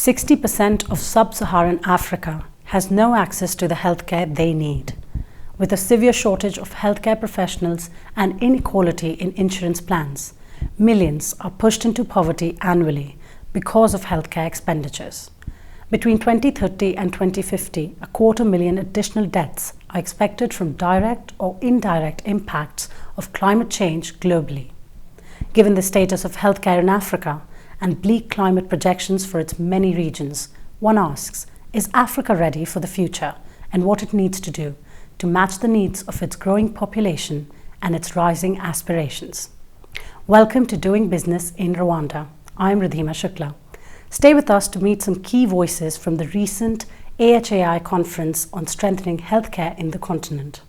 60% of sub-Saharan Africa has no access to the healthcare they need. With a severe shortage of healthcare professionals and inequality in insurance plans, millions are pushed into poverty annually because of healthcare expenditures. Between 2030 and 2050, 250,000 additional deaths are expected from direct or indirect impacts of climate change globally. Given the status of healthcare in Africa and bleak climate projections for its many regions, one asks, is Africa ready for the future and what it needs to do to match the needs of its growing population and its rising aspirations? Welcome to Doing Business in Rwanda. I'm Ridhima Shukla. Stay with us to meet some key voices from the recent AHAI conference on strengthening healthcare in the continent.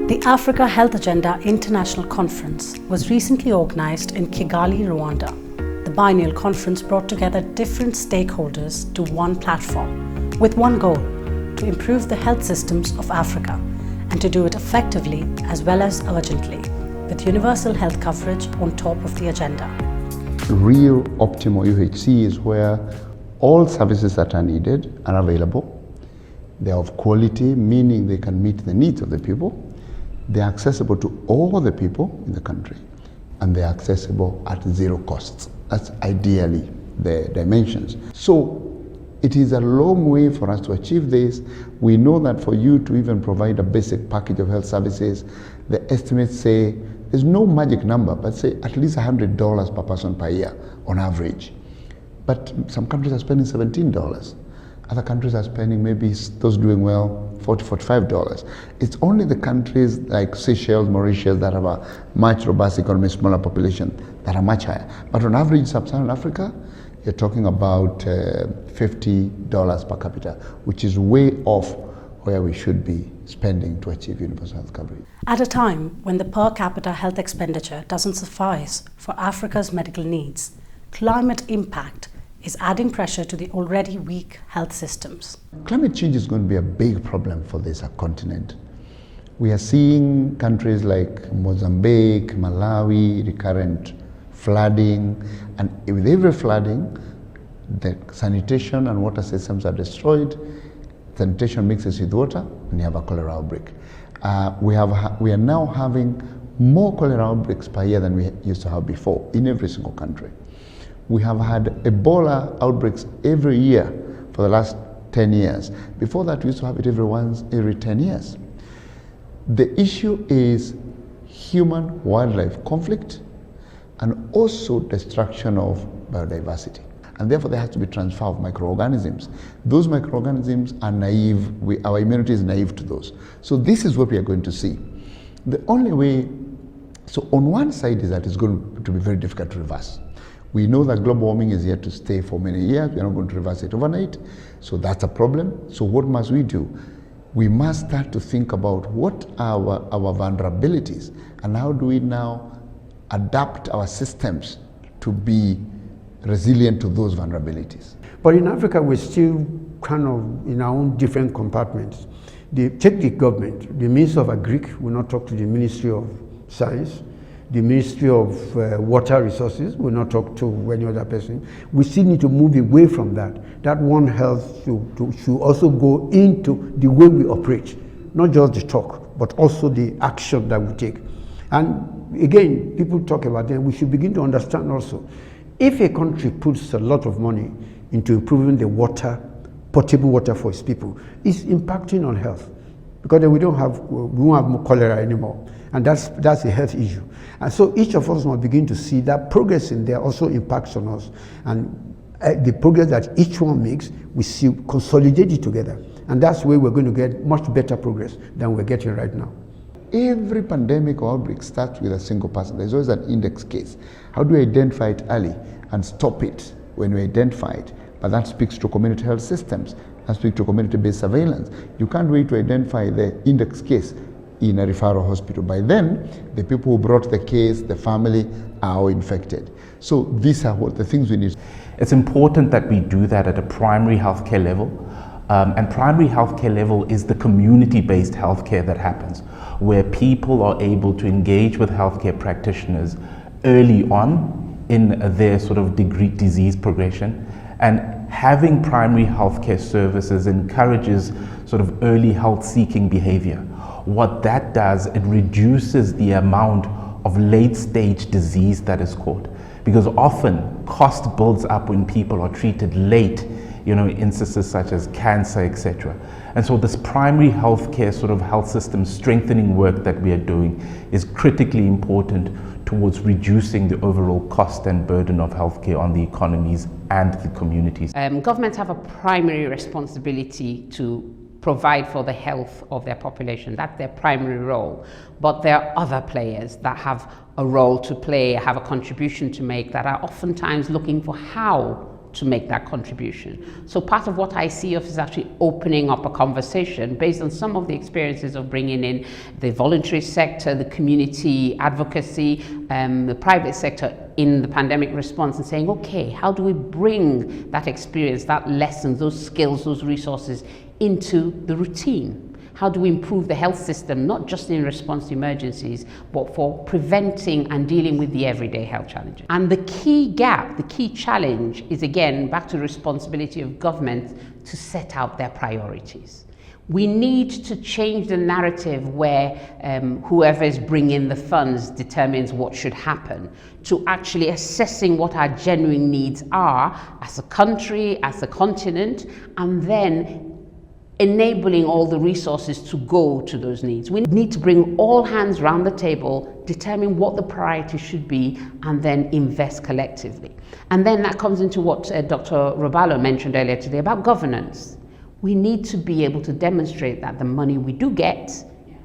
The Africa Health Agenda International Conference was recently organized in Kigali, Rwanda. The biennial conference brought together different stakeholders to one platform with one goal: to improve the health systems of Africa and to do it effectively as well as urgently, with universal health coverage on top of the agenda. Real optimal UHC is where all services that are needed are available. They're of quality, meaning they can meet the needs of the people. They're accessible to all the people in the country, and they're accessible at zero costs. That's ideally the dimensions. So it is a long way for us to achieve this. We know that for you to even provide a basic package of health services, the estimates say, there's no magic number, but say at least $100 per person per year on average. But some countries are spending $17. Other countries are spending, maybe those doing well, $40, $45. It's only the countries like Seychelles, Mauritius that have a much robust economy, smaller population, that are much higher. But on average, sub-Saharan Africa, you're talking about $50 per capita, which is way off where we should be spending to achieve universal health coverage. At a time when the per capita health expenditure doesn't suffice for Africa's medical needs, climate impact is adding pressure to the already weak health systems. Climate change is going to be a big problem for this continent. We are seeing countries like Mozambique, Malawi, recurrent flooding, and with every flooding, the sanitation and water systems are destroyed. Sanitation mixes with water, and you have a cholera outbreak. We are now having more cholera outbreaks per year than we used to have before in every single country. We have had Ebola outbreaks every year for the last 10 years. Before that, we used to have it every 10 years. The issue is human-wildlife conflict and also destruction of biodiversity. And therefore, there has to be transfer of microorganisms. Those microorganisms are naive. Our immunity is naive to those. So this is what we are going to see. The only way, so on one side is that it's going to be very difficult to reverse. We know that global warming is here to stay for many years. We're not going to reverse it overnight. So that's a problem. So what must we do? We must start to think about what are our vulnerabilities and how do we now adapt our systems to be resilient to those vulnerabilities. But in Africa, we're still kind of in our own different compartments. Take the government. The Minister of Agric will not talk to the Ministry of Science. The Ministry of Water Resources will not talk to any other person. We still need to move away from that. That One Health should also go into the way we operate, not just the talk, but also the action that we take. And again, people talk about that. We should begin to understand also, if a country puts a lot of money into improving the water, potable water for its people, it's impacting on health, because then we won't have more cholera anymore. And that's a health issue. And so each of us must begin to see that progress in there also impacts on us. And the progress that each one makes, we see consolidate it together. And that's where we're going to get much better progress than we're getting right now. Every pandemic or outbreak starts with a single person. There's always an index case. How do we identify it early and stop it when we identify it? But that speaks to community health systems. That speaks to community-based surveillance. You can't wait to identify the index case in a referral hospital. By then, the people who brought the case, the family, are all infected. So these are what the things we need. It's important that we do that at a primary healthcare level. And primary healthcare level is the community-based healthcare that happens, where people are able to engage with healthcare practitioners early on in their sort of disease progression. And having primary healthcare services encourages sort of early health-seeking behavior. What that does, it reduces the amount of late-stage disease that is caught, because often cost builds up when people are treated late, instances such as cancer, etc. And so this primary healthcare sort of health system strengthening work that we are doing is critically important towards reducing the overall cost and burden of healthcare on the economies and the communities. Governments have a primary responsibility to provide for the health of their population. That's their primary role. But there are other players that have a role to play, have a contribution to make, that are oftentimes looking for how to make that contribution. So part of what I see of is actually opening up a conversation based on some of the experiences of bringing in the voluntary sector, the community advocacy, the private sector in the pandemic response, and saying, okay, how do we bring that experience, that lessons, those skills, those resources into the routine? How do we improve the health system, not just in response to emergencies, but for preventing and dealing with the everyday health challenges? And the key gap, the key challenge is, again, back to the responsibility of government to set out their priorities. We need to change the narrative where whoever is bringing the funds determines what should happen, to actually assessing what our genuine needs are as a country, as a continent, and then enabling all the resources to go to those needs. We need to bring all hands round the table, determine what the priorities should be, and then invest collectively. And then that comes into what Dr. Robalo mentioned earlier today about governance. We need to be able to demonstrate that the money we do get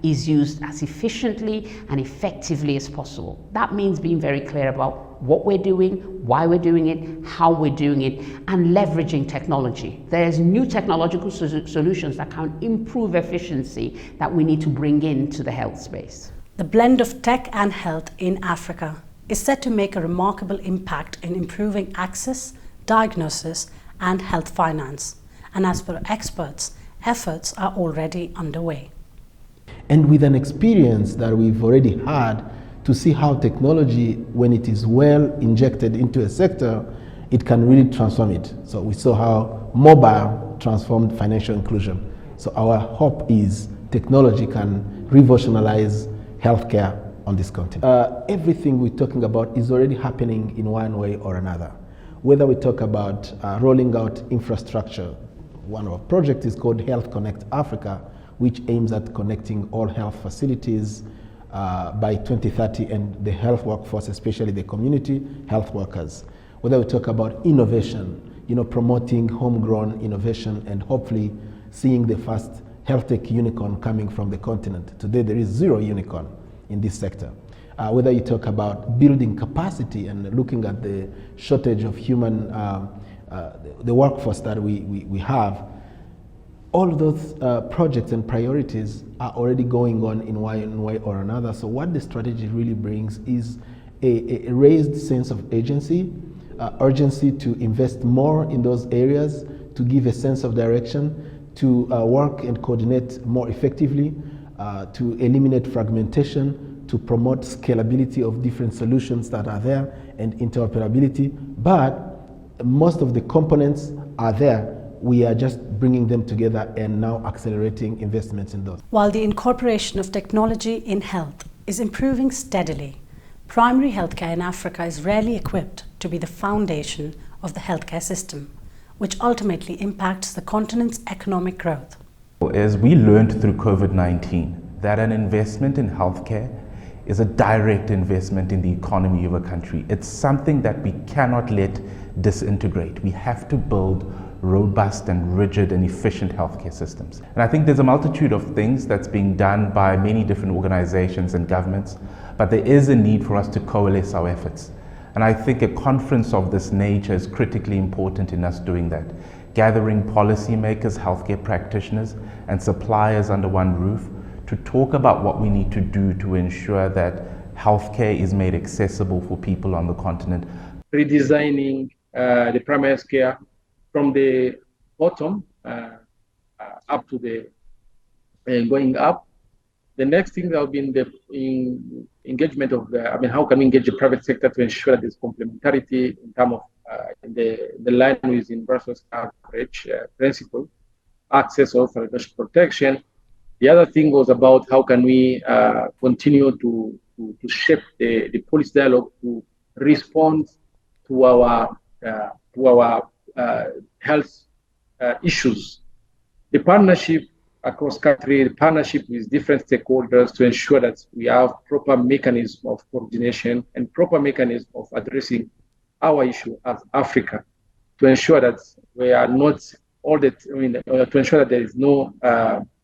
is used as efficiently and effectively as possible. That means being very clear about what we're doing, why we're doing it, how we're doing it, and leveraging technology. There's new technological solutions that can improve efficiency that we need to bring into the health space. The blend of tech and health in Africa is set to make a remarkable impact in improving access, diagnosis, and health finance. And as per experts, efforts are already underway. And with an experience that we've already had to see how technology, when it is well injected into a sector, it can really transform it. So we saw how mobile transformed financial inclusion. So our hope is technology can revolutionize healthcare on this continent. Everything we're talking about is already happening in one way or another. Whether we talk about rolling out infrastructure, one of our projects is called Health Connect Africa, which aims at connecting all health facilities by 2030 and the health workforce, especially the community health workers. Whether we talk about innovation, promoting homegrown innovation and hopefully seeing the first health tech unicorn coming from the continent. Today there is 0 unicorn in this sector. Whether you talk about building capacity and looking at the shortage of human, the workforce that we have, all of those projects and priorities are already going on in one way or another. So what the strategy really brings is a raised sense of agency, urgency to invest more in those areas, to give a sense of direction, to work and coordinate more effectively, to eliminate fragmentation, to promote scalability of different solutions that are there and interoperability. But most of the components are there. We are just bringing them together and now accelerating investments in those. While the incorporation of technology in health is improving steadily, primary healthcare in Africa is rarely equipped to be the foundation of the healthcare system, which ultimately impacts the continent's economic growth. As we learned through COVID-19, that an investment in healthcare is a direct investment in the economy of a country. It's something that we cannot let disintegrate. We have to build robust and rigid and efficient healthcare systems. And I think there's a multitude of things that's being done by many different organizations and governments, but there is a need for us to coalesce our efforts. And I think a conference of this nature is critically important in us doing that. Gathering policymakers, healthcare practitioners, and suppliers under one roof to talk about what we need to do to ensure that healthcare is made accessible for people on the continent. Redesigning the primary health care from the bottom up to the going up. The next thing that will be in the engagement of how can we engage the private sector to ensure that there's complementarity in terms of the line with universal coverage principle, access also social protection. The other thing was about how can we continue to shape the policy dialogue to respond to our health issues. The partnership across country, the partnership with different stakeholders to ensure that we have proper mechanism of coordination and proper mechanism of addressing our issue as Africa, to ensure that we are not to ensure that there is no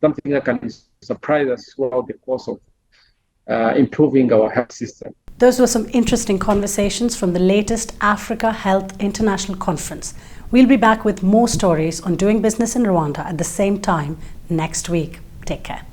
something that can surprise us throughout the course of improving our health system. Those were some interesting conversations from the latest Africa Health International Conference. We'll be back with more stories on doing business in Rwanda at the same time next week. Take care.